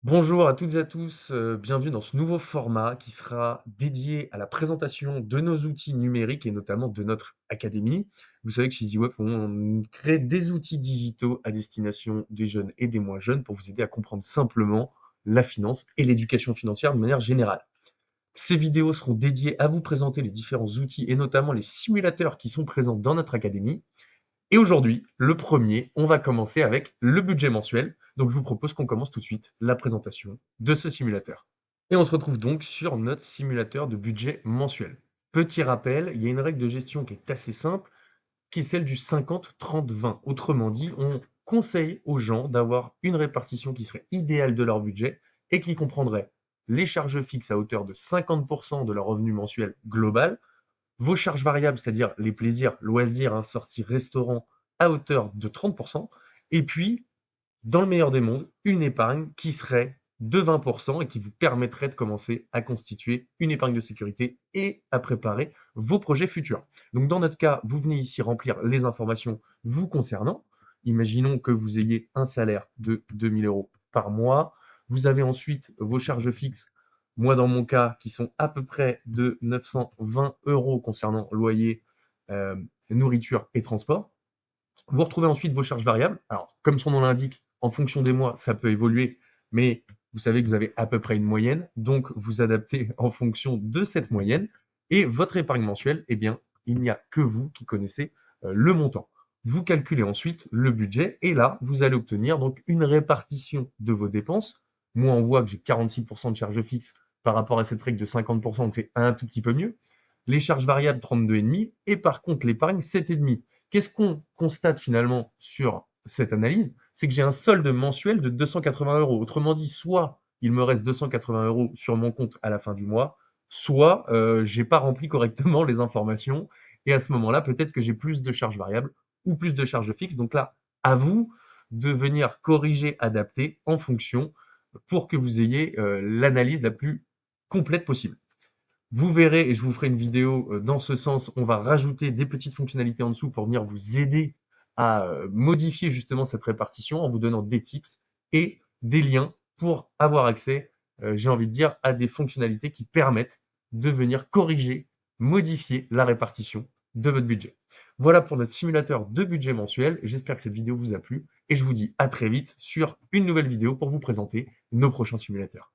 Bonjour à toutes et à tous, bienvenue dans ce nouveau format qui sera dédié à la présentation de nos outils numériques et notamment de notre académie. Vous savez que chez EasyWeb, on crée des outils digitaux à destination des jeunes et des moins jeunes pour vous aider à comprendre simplement la finance et l'éducation financière de manière générale. Ces vidéos seront dédiées à vous présenter les différents outils et notamment les simulateurs qui sont présents dans notre académie et aujourd'hui, le premier, on va commencer avec le budget mensuel. Donc je vous propose qu'on commence tout de suite la présentation de ce simulateur. Et on se retrouve donc sur notre simulateur de budget mensuel. Petit rappel, il y a une règle de gestion qui est assez simple, qui est celle du 50-30-20. Autrement dit, on conseille aux gens d'avoir une répartition qui serait idéale de leur budget et qui comprendrait les charges fixes à hauteur de 50% de leur revenu mensuel global, vos charges variables, c'est-à-dire les plaisirs, loisirs, hein, sorties, restaurants, à hauteur de 30%. Et puis, dans le meilleur des mondes, une épargne qui serait de 20% et qui vous permettrait de commencer à constituer une épargne de sécurité et à préparer vos projets futurs. Donc, dans notre cas, vous venez ici remplir les informations vous concernant. Imaginons que vous ayez un salaire de 2 000 euros par mois. Vous avez ensuite vos charges fixes, moi dans mon cas, qui sont à peu près de 920 euros concernant loyer, euh, nourriture et transport. Vous retrouvez ensuite vos charges variables. Alors, comme son nom l'indique, en fonction des mois, ça peut évoluer, mais vous savez que vous avez à peu près une moyenne, donc vous adaptez en fonction de cette moyenne. Et votre épargne mensuelle, eh bien, il n'y a que vous qui connaissez le montant. Vous calculez ensuite le budget et là, vous allez obtenir donc une répartition de vos dépenses. Moi, on voit que j'ai 46% de charges fixes par rapport à cette règle de 50%, donc c'est un tout petit peu mieux. Les charges variables, 32,5 et par contre, l'épargne, 7,5. Qu'est-ce qu'on constate finalement sur cette analyse? C'est que j'ai un solde mensuel de 280 euros. Autrement dit, soit il me reste 280 euros sur mon compte à la fin du mois, soit j'ai pas rempli correctement les informations. Et à ce moment-là, peut-être que j'ai plus de charges variables ou plus de charges fixes. Donc là, à vous de venir corriger, adapter en fonction pour que vous ayez l'analyse la plus complète possible. Vous verrez, et je vous ferai une vidéo dans ce sens, on va rajouter des petites fonctionnalités en dessous pour venir vous aider à modifier justement cette répartition en vous donnant des tips et des liens pour avoir accès, j'ai envie de dire, à des fonctionnalités qui permettent de venir corriger, modifier la répartition de votre budget. Voilà pour notre simulateur de budget mensuel. J'espère que cette vidéo vous a plu et je vous dis à très vite sur une nouvelle vidéo pour vous présenter nos prochains simulateurs.